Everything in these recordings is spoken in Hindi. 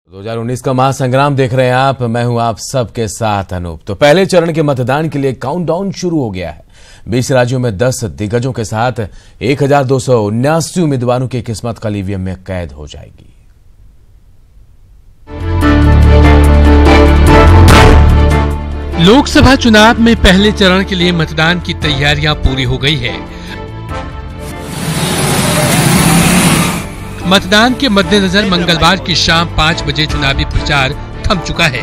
2019 का महासंग्राम देख रहे हैं आप। मैं हूं आप सबके साथ अनूप। तो पहले चरण के मतदान के लिए काउंटडाउन शुरू हो गया है। 20 राज्यों में 10 दिग्गजों के साथ 1279 उम्मीदवारों की किस्मत कल ईवीएम में कैद हो जाएगी। लोकसभा चुनाव में पहले चरण के लिए मतदान की तैयारियां पूरी हो गई है। मतदान के मद्देनजर मंगलवार की शाम 5 बजे चुनावी प्रचार थम चुका है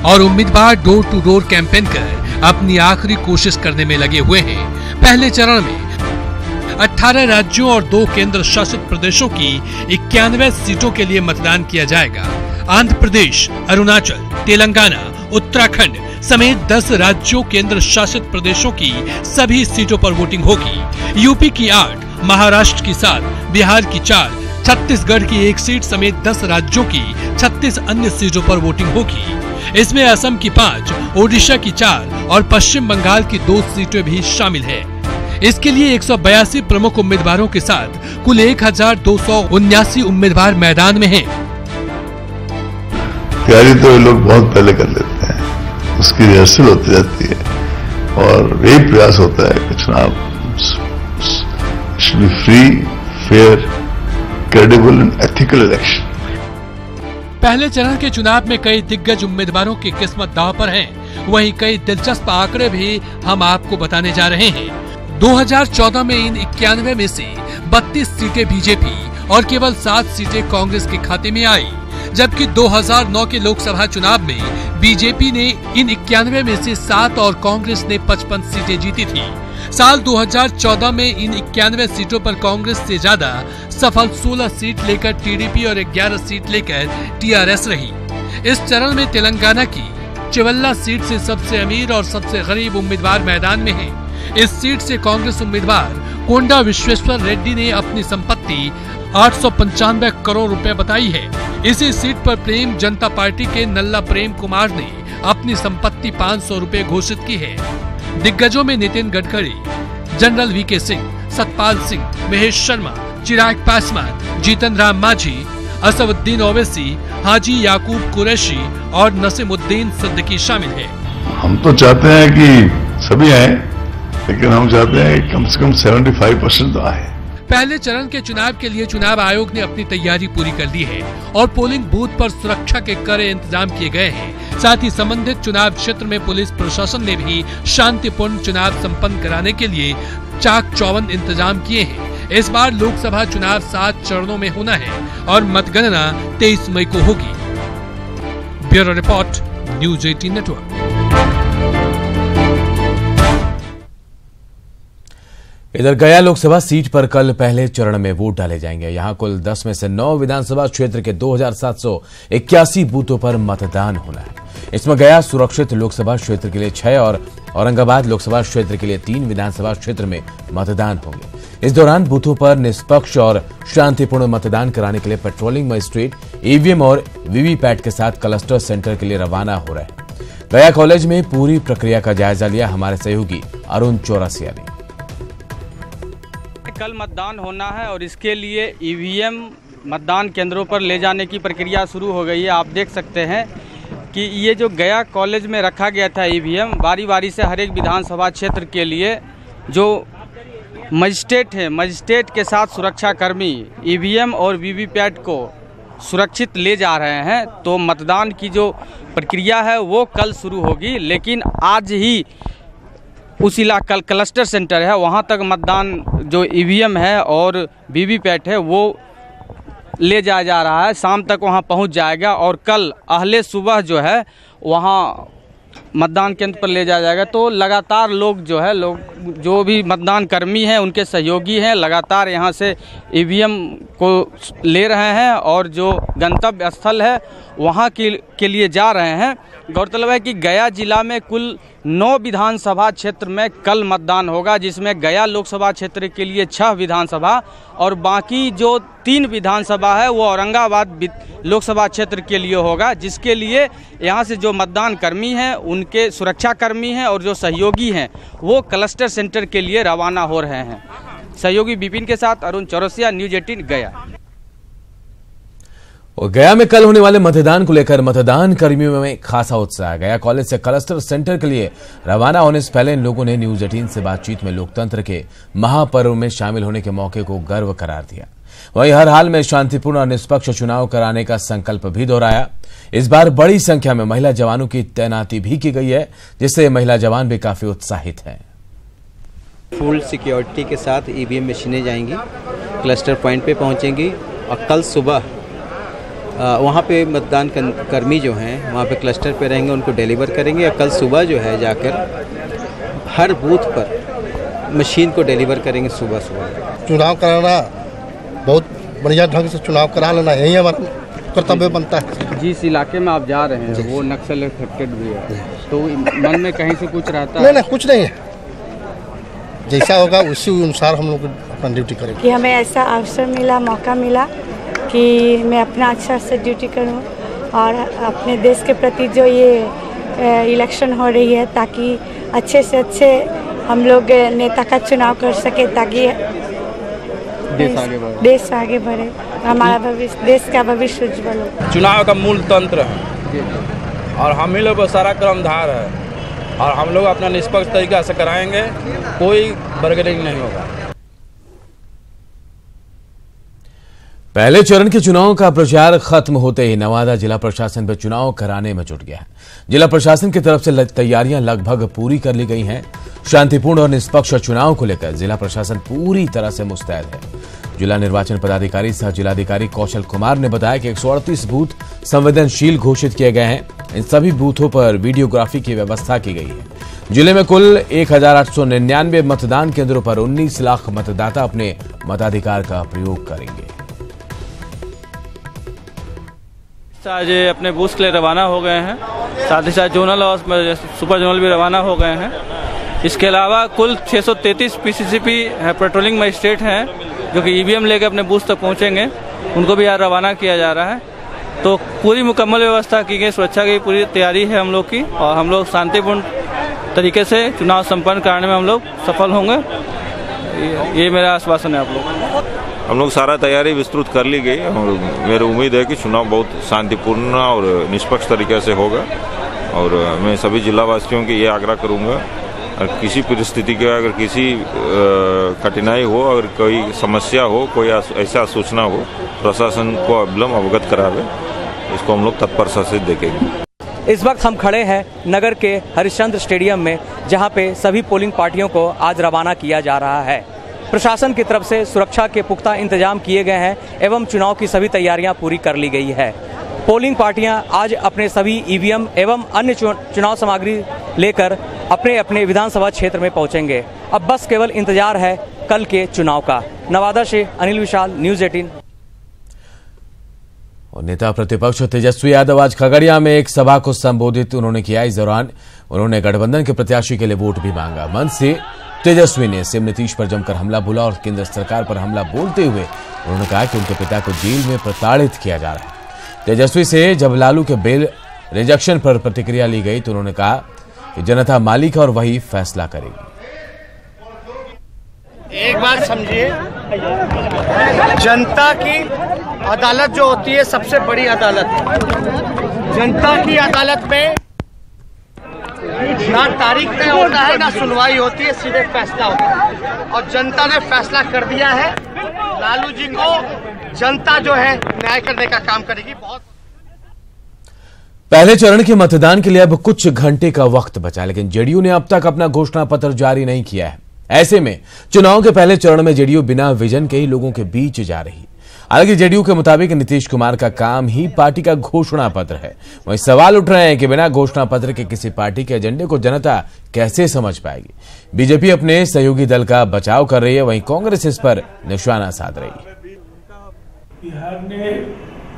और उम्मीदवार डोर टू डोर कैंपेन कर अपनी आखिरी कोशिश करने में लगे हुए हैं। पहले चरण में 18 राज्यों और 2 केंद्र शासित प्रदेशों की 91 सीटों के लिए मतदान किया जाएगा। आंध्र प्रदेश, अरुणाचल, तेलंगाना, उत्तराखंड समेत 10 राज्यों केंद्र शासित प्रदेशों की सभी सीटों पर वोटिंग होगी। यूपी की 8, महाराष्ट्र की 7, बिहार की 4, छत्तीसगढ़ की 1 सीट समेत 10 राज्यों की 36 अन्य सीटों पर वोटिंग होगी। इसमें असम की 5, ओडिशा की 4 और पश्चिम बंगाल की 2 सीटें भी शामिल है। इसके लिए 182 प्रमुख उम्मीदवारों के साथ कुल 1279 उम्मीदवार मैदान में हैं। तैयारी तो लोग बहुत पहले कर लेते हैं, उसकी रिहर्सल होती रहती है और यही प्रयास होता है कि चुनाव free, fair, credible and ethical election. पहले चरण के चुनाव में कई दिग्गज उम्मीदवारों की किस्मत दांव पर है। वहीं कई दिलचस्प आंकड़े भी हम आपको बताने जा रहे हैं। 2014 में इन 91 में से 32 सीटें बीजेपी और केवल 7 सीटें कांग्रेस के खाते में आई, जबकि 2009 के लोकसभा चुनाव में बीजेपी ने इन 91 में से 7 और कांग्रेस ने 55 सीटें जीती थी। साल 2014 में इन 91 सीटों पर कांग्रेस से ज्यादा सफल 16 सीट लेकर टीडीपी और 11 सीट लेकर टीआरएस रही। इस चरण में तेलंगाना की चिवल्ला सीट से सबसे अमीर और सबसे गरीब उम्मीदवार मैदान में है। इस सीट से कांग्रेस उम्मीदवार कोंडा विश्वेश्वर रेड्डी ने अपनी संपत्ति 895 करोड़ रुपए बताई है। इसी सीट पर प्रेम जनता पार्टी के नल्ला प्रेम कुमार ने अपनी संपत्ति 500 रुपए घोषित की है। दिग्गजों में नितिन गडकरी, जनरल वीके सिंह, सतपाल सिंह, महेश शर्मा, चिराग पासवान, जीतन राम मांझी, असदुद्दीन ओवैसी, हाजी याकूब कुरैशी और नसीमुद्दीन सिद्दीकी शामिल है। हम तो चाहते हैं कि सभी आए, लेकिन हम चाहते हैं कि कम से कम 75% तो आए। पहले चरण के चुनाव के लिए चुनाव आयोग ने अपनी तैयारी पूरी कर ली है और पोलिंग बूथ पर सुरक्षा के कड़े इंतजाम किए गए हैं। साथ ही संबंधित चुनाव क्षेत्र में पुलिस प्रशासन ने भी शांतिपूर्ण चुनाव संपन्न कराने के लिए चाक चौबंद इंतजाम किए हैं। इस बार लोकसभा चुनाव 7 चरणों में होना है और मतगणना 23 मई को होगी। Bureau report, news 18 network. इधर गया लोकसभा सीट पर कल पहले चरण में वोट डाले जाएंगे। यहां कुल 10 में से 9 विधानसभा क्षेत्र के 2781 बूथों पर मतदान होना है। इसमें गया सुरक्षित लोकसभा क्षेत्र के लिए 6 और औरंगाबाद लोकसभा क्षेत्र के लिए 3 विधानसभा क्षेत्र में मतदान होंगे। इस दौरान बूथों पर निष्पक्ष और शांतिपूर्ण मतदान कराने के लिए पेट्रोलिंग मजिस्ट्रेट ईवीएम और वीवीपैट के साथ क्लस्टर सेंटर के लिए रवाना हो रहे हैं। गया कॉलेज में पूरी प्रक्रिया का जायजा लिया हमारे सहयोगी अरुण चौरसिया ने। कल मतदान होना है और इसके लिए ईवीएम मतदान केंद्रों पर ले जाने की प्रक्रिया शुरू हो गई है। आप देख सकते हैं कि ये जो गया कॉलेज में रखा गया था ईवीएम, बारी बारी से हर एक विधानसभा क्षेत्र के लिए जो मजिस्ट्रेट हैं, मजिस्ट्रेट के साथ सुरक्षाकर्मी ईवीएम और वीवीपैट को सुरक्षित ले जा रहे हैं। तो मतदान की जो प्रक्रिया है वो कल शुरू होगी, लेकिन आज ही उस इलाका क्लस्टर सेंटर है वहाँ तक मतदान जो ईवीएम है और वीवीपैट है वो ले जाया जा रहा है। शाम तक वहाँ पहुँच जाएगा और कल अहले सुबह जो है वहाँ मतदान केंद्र पर ले जाया जाएगा। तो लगातार लोग जो भी मतदान कर्मी हैं उनके सहयोगी हैं, लगातार यहाँ से ईवीएम को ले रहे हैं और जो गंतव्य स्थल है वहाँ के लिए जा रहे हैं। गौरतलब है कि गया जिला में कुल 9 विधानसभा क्षेत्र में कल मतदान होगा, जिसमें गया लोकसभा क्षेत्र के लिए 6 विधानसभा और बाकी जो 3 विधानसभा है वो औरंगाबाद लोकसभा क्षेत्र के लिए होगा, जिसके लिए यहाँ से जो मतदान कर्मी हैं उनके सुरक्षाकर्मी हैं और जो सहयोगी हैं वो क्लस्टर सेंटर के लिए रवाना हो रहे हैं। सहयोगी विपिन के साथ अरुण चौरसिया, न्यूज 18 गया। और गया में कल होने वाले मतदान को लेकर मतदान कर्मियों में खासा उत्साह। गया कॉलेज से क्लस्टर सेंटर के लिए रवाना होने से पहले इन लोगों ने न्यूज 18 से बातचीत में लोकतंत्र के महापर्व में शामिल होने के मौके को गर्व करार दिया। वहीं हर हाल में शांतिपूर्ण और निष्पक्ष चुनाव कराने का संकल्प भी दोहराया। इस बार बड़ी संख्या में महिला जवानों की तैनाती भी की गई है, जिससे महिला जवान भी काफी उत्साहित हैं। फुल सिक्योरिटी के साथ ईवीएम मशीनें जाएंगी, क्लस्टर पॉइंट पे पहुंचेंगी और कल सुबह वहाँ पे मतदान कर्मी जो हैं वहाँ पे क्लस्टर पे रहेंगे, उनको डिलीवर करेंगे और कल सुबह जो है जाकर हर बूथ पर मशीन को डिलीवर करेंगे। सुबह चुनाव कराना बहुत बढ़िया ढंग से चुनाव करा लेना यही हमारा कर्तव्य बनता है। जिस इलाके में आप जा रहे हैं वो नक्सल इफेक्टेड भी है, तो मन में कहीं से कुछ रहता है? नहीं, कुछ नहीं है, जैसा होगा उसी अनुसार हम लोग अपना ड्यूटी करेंगे। कि हमें ऐसा अवसर मिला, मौका मिला कि मैं अपना अच्छा से ड्यूटी करूं और अपने देश के प्रति जो ये इलेक्शन हो रही है ताकि अच्छे से अच्छे हम लोग नेता का चुनाव कर सके, ताकि देश आगे बढ़े, हमारा भविष्य, देश का भविष्य उज्जवल हो। चुनाव का मूल तंत्र है और हम ही लोग को सारा क्रमधार है और हम लोग अपना निष्पक्ष तरीका से कराएंगे, कोई बर्गेनिंग नहीं होगा। पहले चरण के चुनाव का प्रचार खत्म होते ही नवादा जिला प्रशासन पर चुनाव कराने में जुट गया है। जिला प्रशासन की तरफ से तैयारियां लगभग पूरी कर ली गई हैं। शांतिपूर्ण और निष्पक्ष चुनाव को लेकर जिला प्रशासन पूरी तरह से मुस्तैद है। जिला निर्वाचन पदाधिकारी सह जिलाधिकारी कौशल कुमार ने बताया कि 138 बूथ संवेदनशील घोषित किए गए हैं। इन सभी बूथों पर वीडियोग्राफी की व्यवस्था की गई है। जिले में कुल 1899 मतदान केंद्रों पर 19 लाख मतदाता अपने मताधिकार का प्रयोग करेंगे। आज अपने बूथ के लिए रवाना हो गए हैं, साथ ही साथ जोनल और सुपर जोनल भी रवाना हो गए हैं। इसके अलावा कुल 633 पीसीसीपी पेट्रोलिंग मजिस्ट्रेट हैं जो कि ईवीएम लेकर अपने बूथ तक पहुंचेंगे, उनको भी आज रवाना किया जा रहा है। तो पूरी मुकम्मल व्यवस्था की गई, सुरक्षा की पूरी तैयारी है हम लोग की और हम लोग शांतिपूर्ण तरीके से चुनाव संपन्न कराने में हम लोग सफल होंगे, ये मेरा आश्वासन है। आप लोग हम लोग सारा तैयारी विस्तृत कर ली गई और मेरी उम्मीद है कि चुनाव बहुत शांतिपूर्ण और निष्पक्ष तरीके से होगा। और मैं सभी जिलावासियों की ये आग्रह करूंगा, किसी परिस्थिति के अगर किसी कठिनाई हो, अगर कोई समस्या हो, कोई ऐसा सूचना हो, प्रशासन को अविलंब अवगत करावे, इसको हम लोग तत्पर से देखेंगे। इस वक्त हम खड़े हैं नगर के हरिश्चंद्र स्टेडियम में, जहां पे सभी पोलिंग पार्टियों को आज रवाना किया जा रहा है। प्रशासन की तरफ से सुरक्षा के पुख्ता इंतजाम किए गए हैं एवं चुनाव की सभी तैयारियां पूरी कर ली गई है। पोलिंग पार्टियां आज अपने सभी ईवीएम एवं अन्य चुनाव सामग्री लेकर अपने अपने विधानसभा क्षेत्र में पहुंचेंगे। अब बस केवल इंतजार है कल के चुनाव का। नवादा से अनिल विशाल, न्यूज 18। और नेता प्रतिपक्ष तेजस्वी यादव आज खगड़िया में एक सभा को संबोधित उन्होंने किया। इस दौरान उन्होंने गठबंधन के प्रत्याशी के लिए वोट भी मांगा। मंच से तेजस्वी ने सीएम नीतीश पर जमकर हमला बोला और केंद्र सरकार पर हमला बोलते हुए उन्होंने कहा कि उनके पिता को जेल में प्रताड़ित किया जा रहा है। तेजस्वी से जब लालू के बेल रिजेक्शन पर प्रतिक्रिया ली गई तो उन्होंने कहा कि जनता मालिक है और वही फैसला करेगी। एक बात समझिए, जनता की अदालत जो होती है सबसे बड़ी अदालत है। जनता की अदालत में ना तारीख तय होता है, ना सुनवाई होती है, सीधे फैसला होता है। और जनता ने फैसला कर दिया है, लालू जी को जनता जो है न्याय करने का काम करेगी। बहुत पहले चरण के मतदान के लिए अब कुछ घंटे का वक्त बचा, लेकिन जेडीयू ने अब तक अपना घोषणा पत्र जारी नहीं किया है। ऐसे में चुनाव के पहले चरण में जेडीयू बिना विजन के ही लोगों के बीच जा रही। हालांकि जेडीयू के मुताबिक नीतीश कुमार का काम ही पार्टी का घोषणा पत्र है। वहीं सवाल उठ रहे हैं कि बिना घोषणा पत्र के किसी पार्टी के एजेंडे को जनता कैसे समझ पाएगी। बीजेपी अपने सहयोगी दल का बचाव कर रही है, वहीं कांग्रेस इस पर निशाना साध रही है। बिहार ने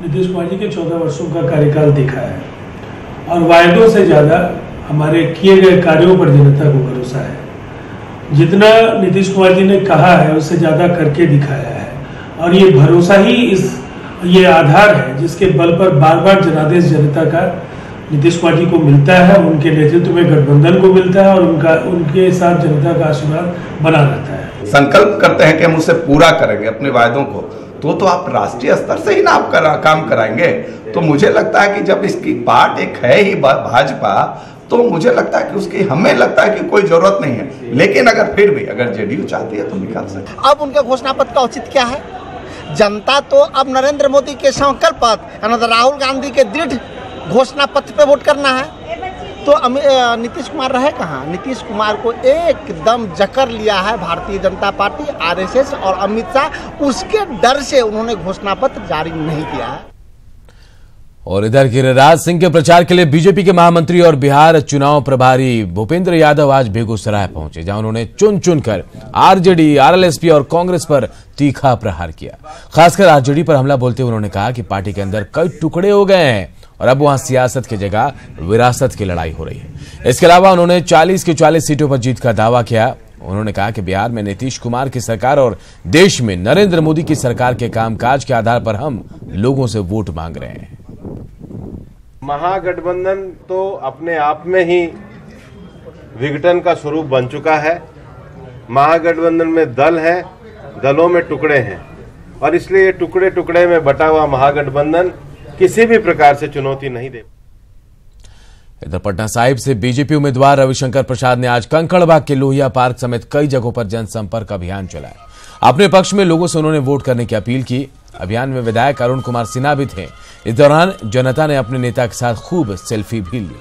नीतीश कुमार जी के 14 वर्षों का कार्यकाल देखा है और वायदों से ज्यादा हमारे किए गए कार्यों पर जनता को भरोसा है। जितना नीतीश कुमार जी ने कहा है उससे ज्यादा करके दिखाया है और ये भरोसा ही ये आधार है जिसके बल पर बार बार जनादेश जनता का नीतीश कुमार जी को मिलता है, उनके नेतृत्व में गठबंधन को मिलता है और उनके साथ जनता का आशीर्वाद बना रहता है। संकल्प करते हैं कि हम उसे पूरा करेंगे अपने वायदों को, तो आप राष्ट्रीय स्तर से ही ना आप काम कराएंगे। तो मुझे लगता है कि जब इसकी पार्ट एक है ही भाजपा, तो मुझे लगता है कि उसकी हमें लगता है कि कोई जरूरत नहीं है। लेकिन अगर फिर भी अगर जेडीयू चाहती है तो निकाल सकते। अब उनके घोषणा पत्र का औचित्य क्या है? जनता तो अब नरेंद्र मोदी के संकल्प पत्र, राहुल गांधी के दृढ़ घोषणा पत्र पे वोट करना है। तो नीतीश कुमार रहे कहाँ? नीतीश कुमार को एकदम जकड़ लिया है भारतीय जनता पार्टी, आरएसएस और अमित शाह। उसके डर से उन्होंने घोषणा पत्र जारी नहीं किया है। और इधर गिरिराज सिंह के प्रचार के लिए बीजेपी के महामंत्री और बिहार चुनाव प्रभारी भूपेंद्र यादव आज बेगूसराय पहुंचे, जहां उन्होंने चुन चुनकर आरजेडी, आरएलएसपी और कांग्रेस पर तीखा प्रहार किया। खासकर आरजेडी पर हमला बोलते हुए उन्होंने कहा कि पार्टी के अंदर कई टुकड़े हो गए हैं और अब वहां सियासत की जगह विरासत की लड़ाई हो रही है। इसके अलावा उन्होंने 40 की 40 सीटों पर जीत का दावा किया। उन्होंने कहा कि बिहार में नीतीश कुमार की सरकार और देश में नरेंद्र मोदी की सरकार के कामकाज के आधार पर हम लोगों से वोट मांग रहे हैं। महागठबंधन तो अपने आप में ही विघटन का स्वरूप बन चुका है। महागठबंधन में दल है, दलों में टुकड़े हैं, और इसलिए टुकड़े टुकड़े में बटा हुआ महागठबंधन किसी भी प्रकार से चुनौती नहीं दे। इधर पटना साहिब से बीजेपी उम्मीदवार रविशंकर प्रसाद ने आज कंकड़बाग के लोहिया पार्क समेत कई जगहों पर जनसंपर्क अभियान चलाया। अपने पक्ष में लोगों से उन्होंने वोट करने की अपील की। अभियान में विधायक अरुण कुमार सिन्हा भी थे। इस दौरान जनता ने अपने नेता के साथ खूब सेल्फी भी ली।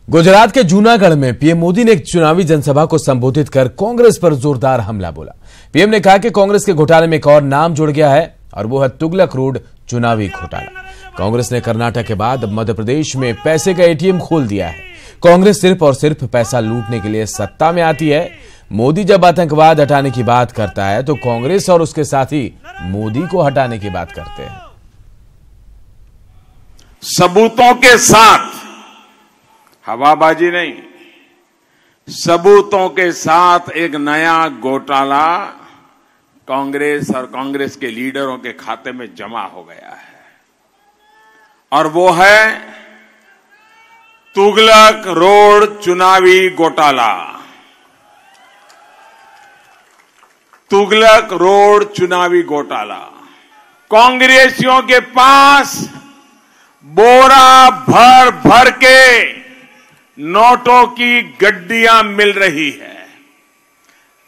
गुजरात के जूनागढ़ में पीएम मोदी ने एक चुनावी जनसभा को संबोधित कर कांग्रेस पर जोरदार हमला बोला। पीएम ने कहा कि कांग्रेस के घोटाले में एक और नाम जुड़ गया है और वो है तुगलक रोड चुनावी घोटाला। कांग्रेस ने कर्नाटक के बाद अब मध्य प्रदेश में पैसे का एटीएम खोल दिया है। कांग्रेस सिर्फ और सिर्फ पैसा लूटने के लिए सत्ता में आती है। मोदी जब आतंकवाद हटाने की बात करता है तो कांग्रेस और उसके साथी मोदी को हटाने की बात करते हैं। सबूतों के साथ, हवाबाजी नहीं, सबूतों के साथ एक नया घोटाला कांग्रेस और कांग्रेस के लीडरों के खाते में जमा हो गया है, और वो है तुगलक रोड चुनावी घोटाला। तुगलक रोड चुनावी घोटाला। कांग्रेसियों के पास बोरा भर भर के नोटों की गड्डियां मिल रही है।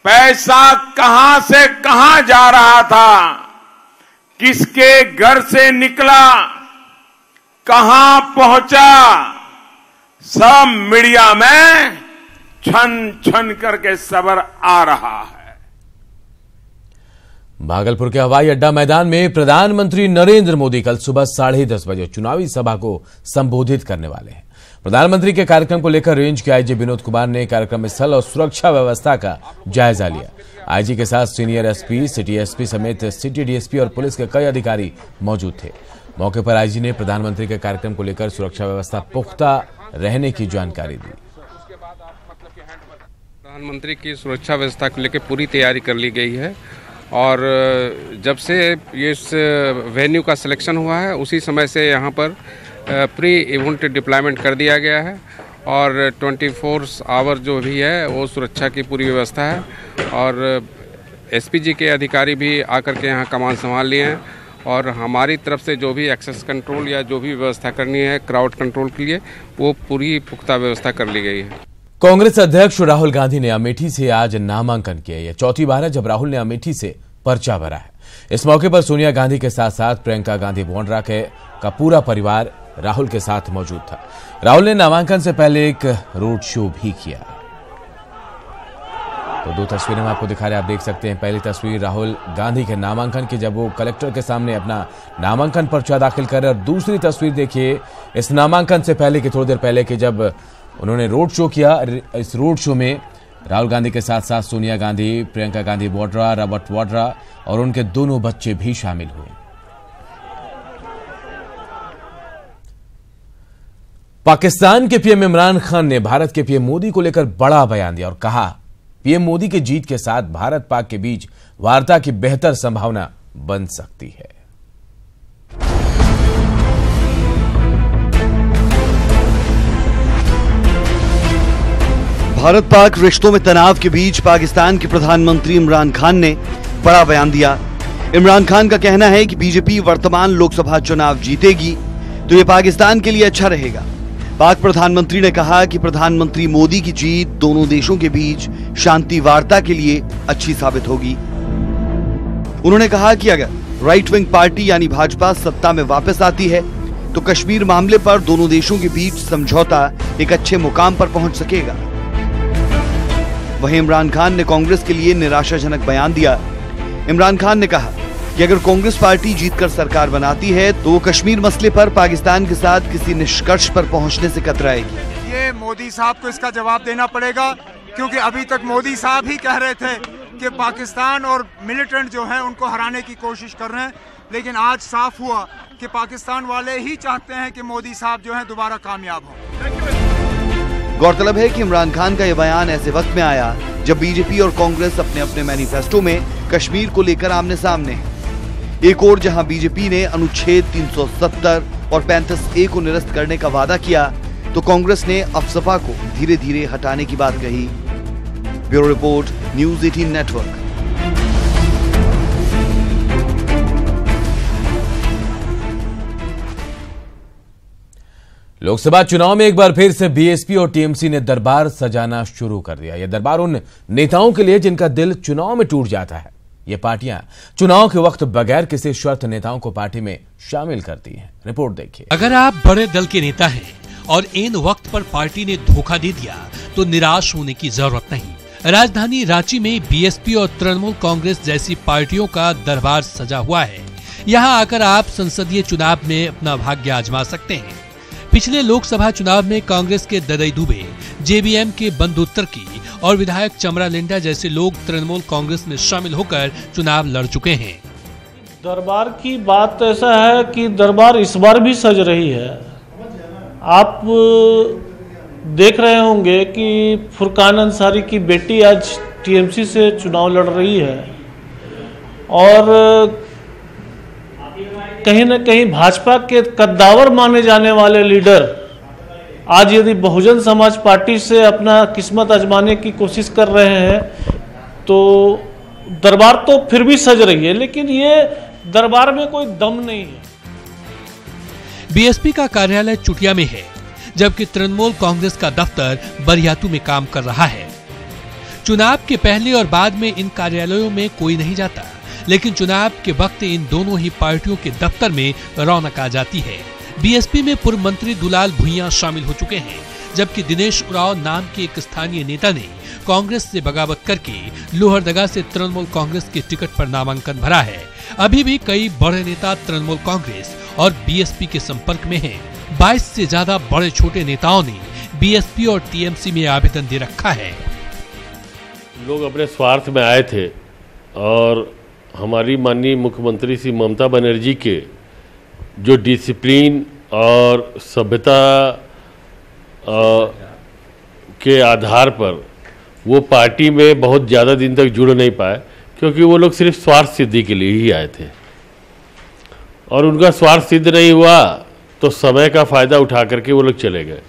पैसा कहां से कहां जा रहा था, किसके घर से निकला, कहां पहुंचा, सब मीडिया में छन छन करके खबर आ रहा है। भागलपुर के हवाई अड्डा मैदान में प्रधानमंत्री नरेंद्र मोदी कल सुबह 10:30 बजे चुनावी सभा को संबोधित करने वाले हैं। प्रधानमंत्री के कार्यक्रम को लेकर रेंज के आईजी विनोद कुमार ने कार्यक्रम स्थल और सुरक्षा व्यवस्था का जायजा लिया। आईजी के साथ सीनियर एसपी, सिटी एसपी समेत सिटी डीएसपी और पुलिस के कई अधिकारी मौजूद थे। मौके पर आईजी ने प्रधानमंत्री के कार्यक्रम को लेकर सुरक्षा व्यवस्था पुख्ता रहने की जानकारी दी। प्रधानमंत्री की सुरक्षा व्यवस्था को लेकर पूरी तैयारी कर ली गई है, और जब से ये इस वेन्यू का सिलेक्शन हुआ है उसी समय से यहाँ पर प्री इवेंट डिप्लॉयमेंट कर दिया गया है, और 24 आवर जो भी है वो सुरक्षा की पूरी व्यवस्था है। और एसपीजी के अधिकारी भी आकर के यहाँ कमान संभाल लिए हैं, और हमारी तरफ से जो भी एक्सेस कंट्रोल या जो भी व्यवस्था करनी है क्राउड कंट्रोल के लिए, वो पूरी पुख्ता व्यवस्था कर ली गई है। कांग्रेस अध्यक्ष राहुल गांधी ने अमेठी से आज नामांकन किया। यह चौथी बार है जब राहुल ने अमेठी से पर्चा भरा है। इस मौके पर सोनिया गांधी के साथ साथ प्रियंका गांधी वाड्रा का पूरा परिवार राहुल के साथ मौजूद था। राहुल ने नामांकन से पहले एक रोड शो भी किया। तो दो तस्वीरें हम आपको दिखा रहे हैं, आप देख सकते हैं। पहली तस्वीर राहुल गांधी के नामांकन की, जब वो कलेक्टर के सामने अपना नामांकन पर्चा दाखिल कर रहे, और दूसरी तस्वीर देखिए इस नामांकन से पहले की, थोड़ी देर पहले की, जब उन्होंने रोड शो किया। इस रोड शो में राहुल गांधी के साथ साथ सोनिया गांधी, प्रियंका गांधी वाड्रा, रॉबर्ट वाड्रा और उनके दोनों बच्चे भी शामिल हुए। पाकिस्तान के पीएम इमरान खान ने भारत के पीएम मोदी को लेकर बड़ा बयान दिया और कहा, पीएम मोदी की जीत के साथ भारत पाक के बीच वार्ता की बेहतर संभावना बन सकती है। भारत पाक रिश्तों में तनाव के बीच पाकिस्तान के प्रधानमंत्री इमरान खान ने बड़ा बयान दिया। इमरान खान का कहना है कि बीजेपी वर्तमान लोकसभा चुनाव जीतेगी तो ये पाकिस्तान के लिए अच्छा रहेगा। पाक प्रधानमंत्री ने कहा कि प्रधानमंत्री मोदी की जीत दोनों देशों के बीच शांति वार्ता के लिए अच्छी साबित होगी। उन्होंने कहा कि अगर राइट विंग पार्टी यानी भाजपा सत्ता में वापस आती है तो कश्मीर मामले पर दोनों देशों के बीच समझौता एक अच्छे मुकाम पर पहुंच सकेगा। वहीं इमरान खान ने कांग्रेस के लिए निराशाजनक बयान दिया। इमरान खान ने कहा कि अगर कांग्रेस पार्टी जीतकर सरकार बनाती है तो वो कश्मीर मसले पर पाकिस्तान के साथ किसी निष्कर्ष पर पहुंचने से कतराएगी। ये मोदी साहब को इसका जवाब देना पड़ेगा, क्योंकि अभी तक मोदी साहब ही कह रहे थे कि पाकिस्तान और मिलिटेंट जो हैं उनको हराने की कोशिश कर रहे हैं, लेकिन आज साफ हुआ कि पाकिस्तान वाले ही चाहते हैं कि मोदी साहब जो हैं दोबारा कामयाब हों। गौरतलब है कि इमरान खान का यह बयान ऐसे वक्त में आया जब बीजेपी और कांग्रेस अपने अपने मैनिफेस्टो में कश्मीर को लेकर आमने सामने हैं। एक और जहां बीजेपी ने अनुच्छेद 370 और 35A को निरस्त करने का वादा किया तो कांग्रेस ने अफसफा को धीरे धीरे हटाने की बात कही। Bureau report, news 18 network. Lok Sabha चुनाव में एक बार फिर से बीएसपी और टीएमसी ने दरबार सजाना शुरू कर दिया। यह दरबार उन नेताओं के लिए जिनका दिल चुनाव में टूट जाता है। ये पार्टियां चुनाव के वक्त बगैर किसी शर्त नेताओं को पार्टी में शामिल करती हैं। रिपोर्ट देखिए। अगर आप बड़े दल के नेता हैं और इन वक्त पर पार्टी ने धोखा दे दिया तो निराश होने की जरूरत नहीं। राजधानी रांची में बीएसपी और तृणमूल कांग्रेस जैसी पार्टियों का दरबार सजा हुआ है। यहाँ आकर आप संसदीय चुनाव में अपना भाग्य आजमा सकते हैं। पिछले लोकसभा चुनाव में कांग्रेस के ददई दुबे, जेबीएम के बंधु तिर्की और विधायक चमरा लिंडा जैसे लोग तृणमूल कांग्रेस में शामिल होकर चुनाव लड़ चुके हैं। दरबार की बात ऐसा है कि दरबार इस बार भी सज रही है। आप देख रहे होंगे कि फुरकान अंसारी की बेटी आज टीएमसी से चुनाव लड़ रही है और कहीं न कहीं भाजपा के कद्दावर माने जाने वाले लीडर आज यदि बहुजन समाज पार्टी से अपना किस्मत आजमाने की कोशिश कर रहे हैं तो दरबार तो फिर भी सज रही है, लेकिन ये दरबार में कोई दम नहीं है। बीएसपी का कार्यालय चुटिया में है, जबकि तृणमूल कांग्रेस का दफ्तर बरियातू में काम कर रहा है। चुनाव के पहले और बाद में इन कार्यालयों में कोई नहीं जाता, लेकिन चुनाव के वक्त इन दोनों ही पार्टियों के दफ्तर में रौनक आ जाती है। बीएसपी में पूर्व मंत्री दुलाल भुइयां शामिल हो चुके हैं, जबकि दिनेश उरांव नाम के एक स्थानीय नेता ने कांग्रेस से बगावत करके लोहरदगा से तृणमूल कांग्रेस के टिकट पर नामांकन भरा है। अभी भी कई बड़े नेता तृणमूल कांग्रेस और बीएसपी के संपर्क में हैं। 22 से ज्यादा बड़े छोटे नेताओं ने बीएसपी और टीएमसी में आवेदन दे रखा है। लोग अपने स्वार्थ में आए थे और हमारी माननीय मुख्यमंत्री श्री ममता बनर्जी के जो डिसिप्लिन और सभ्यता के आधार पर वो पार्टी में बहुत ज़्यादा दिन तक जुड़ नहीं पाए, क्योंकि वो लोग सिर्फ स्वार्थ सिद्धि के लिए ही आए थे और उनका स्वार्थ सिद्ध नहीं हुआ तो समय का फायदा उठा करके वो लोग चले गए।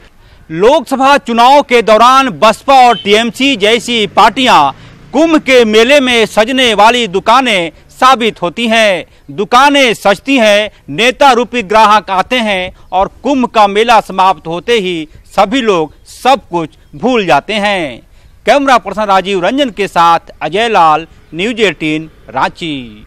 लोकसभा चुनाव के दौरान बसपा और टीएमसी जैसी पार्टियां कुंभ के मेले में सजने वाली दुकानें साबित होती हैं। दुकानें सजती हैं, नेता रूपी ग्राहक आते हैं और कुंभ का मेला समाप्त होते ही सभी लोग सब कुछ भूल जाते हैं। कैमरा पर्सन राजीव रंजन के साथ अजय लाल, न्यूज़ 18 रांची।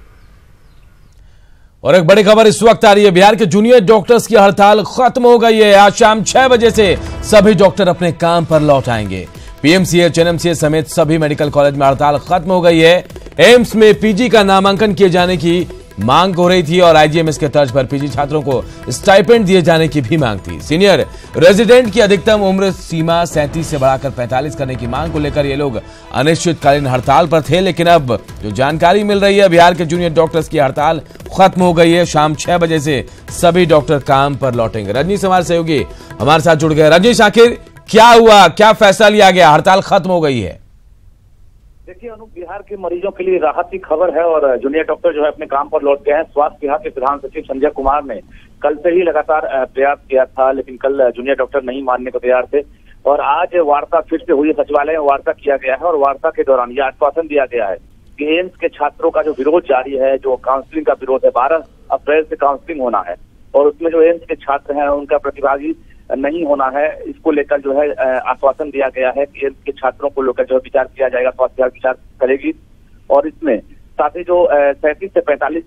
और एक बड़ी खबर इस वक्त आ रही है। बिहार के जूनियर डॉक्टर्स की हड़ताल खत्म हो गई है। आज शाम 6 बजे से सभी डॉक्टर अपने काम पर लौट आएंगे। पीएमसीएच, एनएमसीएच समेत सभी मेडिकल कॉलेज में हड़ताल खत्म हो गई है। एम्स में पीजी का नामांकन किए जाने की मांग हो रही थी और आईजीएमएस के तर्ज पर पीजी छात्रों को स्टाइपेंड दिए जाने की भी मांग थी। सीनियर रेजिडेंट की अधिकतम उम्र सीमा 37 से बढ़ाकर 45 करने की मांग को लेकर ये लोग अनिश्चितकालीन हड़ताल पर थे, लेकिन अब जो जानकारी मिल रही है, बिहार के जूनियर डॉक्टर्स की हड़ताल खत्म हो गई है। शाम 6 बजे से सभी डॉक्टर काम पर लौटेंगे। रजनीश हमारे सहयोगी हमारे साथ जुड़ गए। रजनीश, आखिर क्या हुआ, क्या फैसला लिया गया? हड़ताल खत्म हो गई है। देखिए अनु, बिहार के मरीजों के लिए राहत की खबर है और जूनियर डॉक्टर जो है अपने काम पर लौट गए हैं। स्वास्थ्य विभाग के प्रधान सचिव संजय कुमार ने कल से ही लगातार प्रयास किया था, लेकिन कल जूनियर डॉक्टर नहीं मानने को तैयार थे। और आज वार्ता फिर से हुई, सचिवालय में वार्ता किया गया है और वार्ता के दौरान यह आश्वासन दिया गया है कि एम्स के छात्रों का जो विरोध जारी है, जो काउंसलिंग का विरोध है, 12 अप्रैल से काउंसलिंग होना है और उसमें जो एम्स के छात्र हैं उनका प्रतिभागी नहीं होना है, इसको लेकर जो है आश्वासन दिया गया है कि एम्स के छात्रों को लेकर जो है विचार किया जाएगा, स्वास्थ्य विभाग विचार करेगी। और इसमें साथ ही जो 37 से 45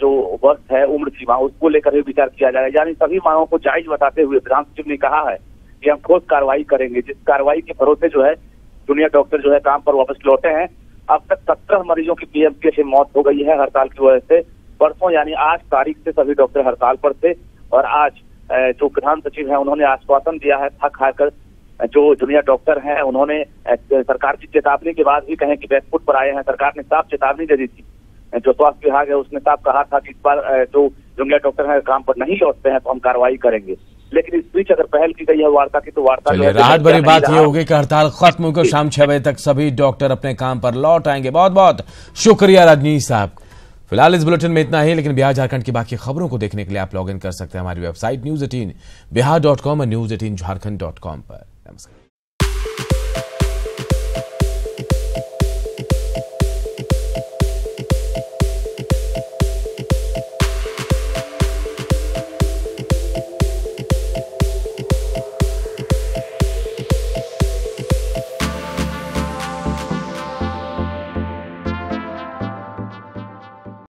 जो वर्ष है उम्र सीमा, उसको लेकर भी विचार किया जाएगा। यानी सभी मांगों को जायज बताते हुए प्रधान सचिव ने कहा है कि हम ठोस कार्रवाई करेंगे, जिस कार्रवाई के भरोसे जो है जूनियर डॉक्टर जो है काम पर वापस लौटे हैं। अब तक 17 मरीजों की पीएमसीएच में मौत हो गई है हड़ताल की वजह से। परसों यानी 8 तारीख से सभी डॉक्टर हड़ताल पर थे और आज जो प्रधान सचिव है उन्होंने आश्वासन दिया है, थक हारकर जो जूनियर डॉक्टर हैं उन्होंने सरकार की चेतावनी के बाद भी कहें कि बैकफुट पर आए हैं। सरकार ने साफ चेतावनी दे दी थी, जो स्वास्थ्य विभाग है उसने साफ कहा था कि इस बार जो जूनियर डॉक्टर हैं काम पर नहीं लौटते हैं तो हम कार्रवाई करेंगे। लेकिन इस बीच अगर पहल की गई है वार्ता की तो वार्ता राहत भरी बात यह होगी कि हड़ताल खत्म होकर शाम 6 बजे तक सभी डॉक्टर अपने काम पर लौट आएंगे। बहुत बहुत शुक्रिया रजनीश साहब। फिलहाल इस बुलेटिन में इतना ही, लेकिन बिहार झारखंड की बाकी खबरों को देखने के लिए आप लॉग इन कर सकते हैं हमारी वेबसाइट news18bihar.com और news18jharkhand.com पर। नमस्कार।